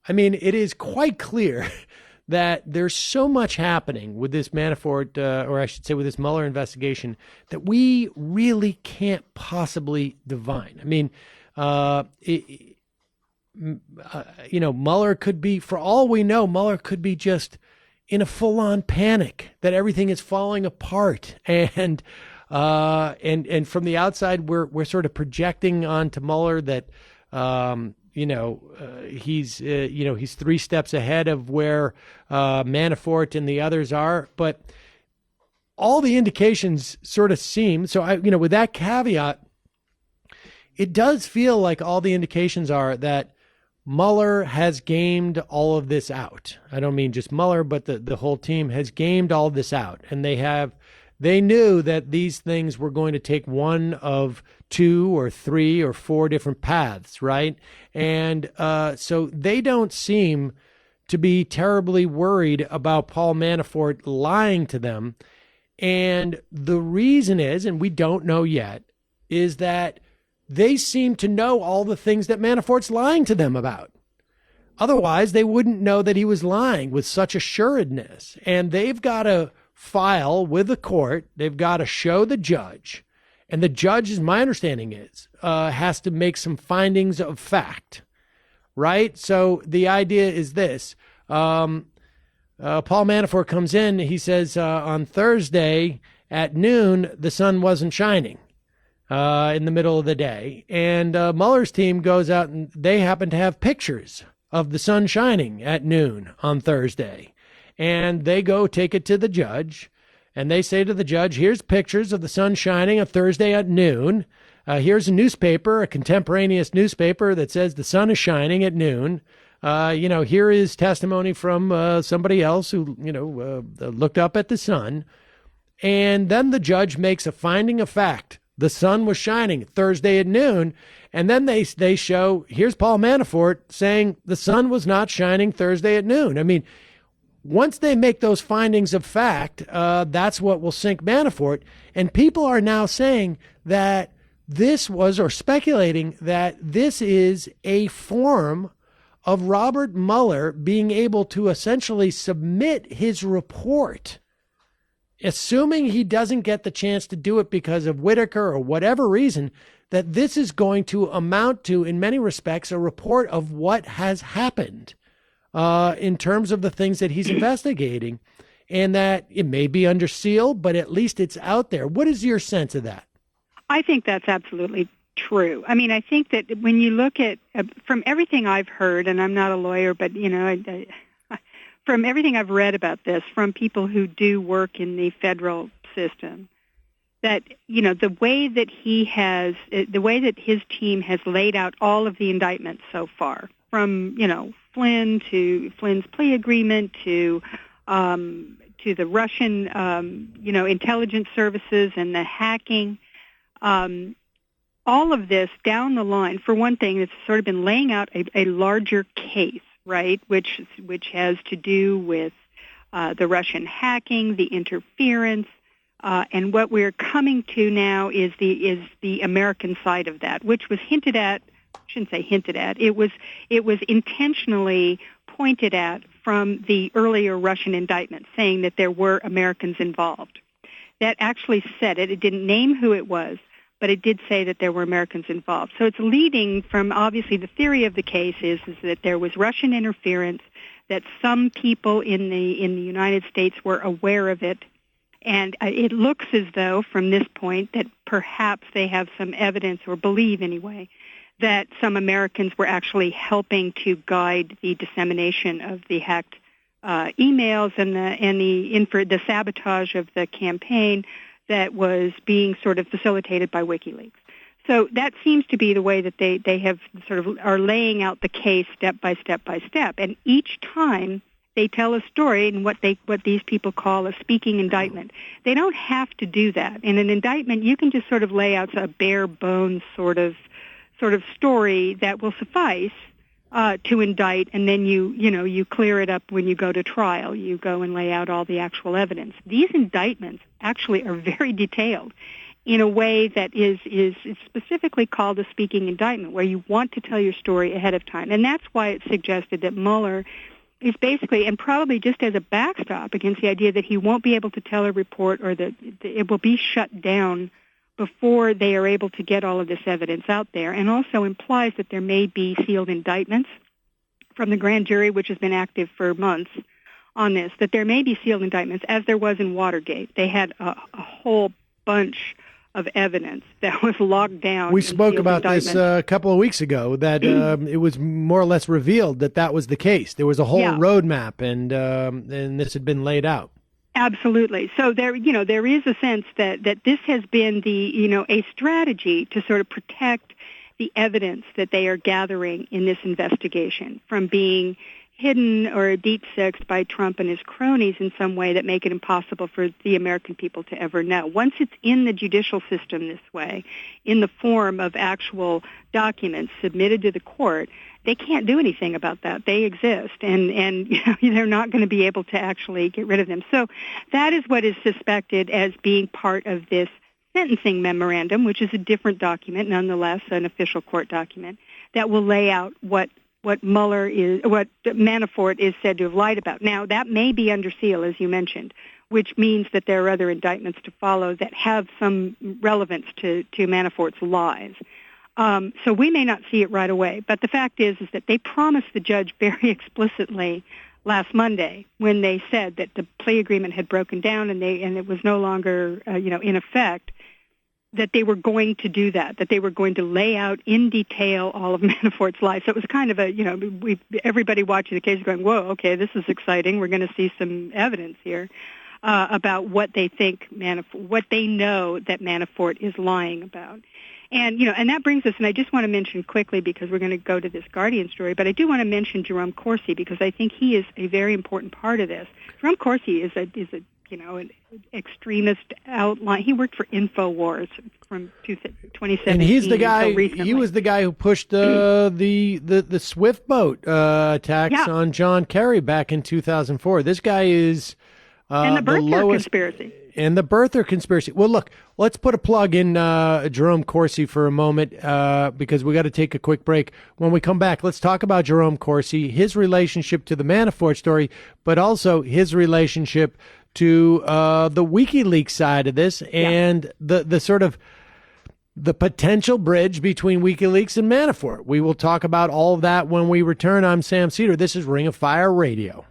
I mean, it is quite clear that there's so much happening with this Manafort, or I should say with this Mueller investigation, that we really can't possibly divine. I mean, Mueller could be, for all we know, Mueller could be just in a full-on panic that everything is falling apart, and from the outside, we're sort of projecting onto Mueller that he's 3 steps ahead of where Manafort and the others are, but all the indications sort of seem so. With that caveat, it does feel like all the indications are that Mueller has gamed all of this out. I don't mean just Mueller, but the whole team has gamed all of this out, and they knew that these things were going to take one of 2 or 3 or 4 different paths, right? And so they don't seem to be terribly worried about Paul Manafort lying to them. And the reason is, and we don't know yet, is that they seem to know all the things that Manafort's lying to them about. Otherwise, they wouldn't know that he was lying with such assuredness. And they've got to file with the court. They've got to show the judge. And the judge, as my understanding is, has to make some findings of fact, right? So the idea is this. Paul Manafort comes in. He says on Thursday at noon, the sun wasn't shining in the middle of the day. And Mueller's team goes out and they happen to have pictures of the sun shining at noon on Thursday. And they go take it to the judge. And they say to the judge, here's pictures of the sun shining on Thursday at noon. Here's a newspaper, a contemporaneous newspaper that says the sun is shining at noon. Here is testimony from somebody else who, looked up at the sun. And then the judge makes a finding of fact. The sun was shining Thursday at noon. And then they show, here's Paul Manafort saying the sun was not shining Thursday at noon. I mean, once they make those findings of fact, that's what will sink Manafort. And people are now saying that this was, or speculating that this is a form of Robert Mueller being able to essentially submit his report, assuming he doesn't get the chance to do it because of Whitaker or whatever reason, that this is going to amount to, in many respects, a report of what has happened in terms of the things that he's investigating, and that it may be under seal, but at least it's out there. What is your sense of that? I think that's absolutely true. I mean, I think that when you look at, from everything I've heard, and I'm not a lawyer, but, from everything I've read about this, from people who do work in the federal system, that, the way that his team has laid out all of the indictments so far, from, Flynn to Flynn's plea agreement to the Russian, intelligence services and the hacking, all of this down the line, for one thing, it's sort of been laying out a larger case, right, which has to do with the Russian hacking, the interference, and what we're coming to now is the American side of that, which was hinted at. I shouldn't say hinted at. It was intentionally pointed at from the earlier Russian indictment, saying that there were Americans involved. That actually said it. It didn't name who it was, but it did say that there were Americans involved. So it's leading from, obviously, the theory of the case is that there was Russian interference, that some people in the United States were aware of it, and it looks as though, from this point, that perhaps they have some evidence, or believe anyway, that some Americans were actually helping to guide the dissemination of the hacked emails and the sabotage of the campaign that was being sort of facilitated by WikiLeaks. So that seems to be the way that they have sort of are laying out the case step by step by step. And each time they tell a story in what these people call a speaking indictment. They don't have to do that. In an indictment, you can just sort of lay out a bare bones sort of story that will suffice to indict, and then you clear it up when you go to trial. You go and lay out all the actual evidence. These indictments actually are very detailed, in a way that is specifically called a speaking indictment, where you want to tell your story ahead of time. And that's why it's suggested that Mueller is basically, and probably just as a backstop against the idea that he won't be able to tell a report, or that it will be shut down before they are able to get all of this evidence out there, and also implies that there may be sealed indictments from the grand jury, which has been active for months on this, that there may be sealed indictments, as there was in Watergate. They had a whole bunch of evidence that was locked down. We spoke about this a couple of weeks ago, that it was more or less revealed that that was the case. There was a whole roadmap, and this had been laid out. Absolutely. So there is a sense that this has been a strategy to sort of protect the evidence that they are gathering in this investigation from being hidden or deep-sixed by Trump and his cronies in some way that make it impossible for the American people to ever know. Once it's in the judicial system this way, in the form of actual documents submitted to the court, they can't do anything about that. They exist, and they're not going to be able to actually get rid of them. So that is what is suspected as being part of this sentencing memorandum, which is a different document, nonetheless an official court document, that will lay out what Manafort is said to have lied about. Now, that may be under seal, as you mentioned, which means that there are other indictments to follow that have some relevance to Manafort's lies. So we may not see it right away, but the fact is that they promised the judge very explicitly last Monday, when they said that the plea agreement had broken down and it was no longer in effect, that they were going to do that they were going to lay out in detail all of Manafort's lies. So it was kind of everybody watching the case going, whoa, okay, this is exciting. We're going to see some evidence here about what they what they know that Manafort is lying about. And that brings us, and I just want to mention quickly, because we're going to go to this Guardian story, but I do want to mention Jerome Corsi, because I think he is a very important part of this. Jerome Corsi is an extremist outline. He worked for InfoWars from 2017. And he's the guy. He was the guy who pushed the Swift boat attacks on John Kerry back in 2004. This guy is and the birther conspiracy. And the birther conspiracy. Well, look, let's put a plug in Jerome Corsi for a moment, because we got to take a quick break. When we come back, let's talk about Jerome Corsi, his relationship to the Manafort story, but also his relationship to the WikiLeaks side of this, and the sort of the potential bridge between WikiLeaks and Manafort. We will talk about all of that when we return. I'm Sam Seder. This is Ring of Fire Radio.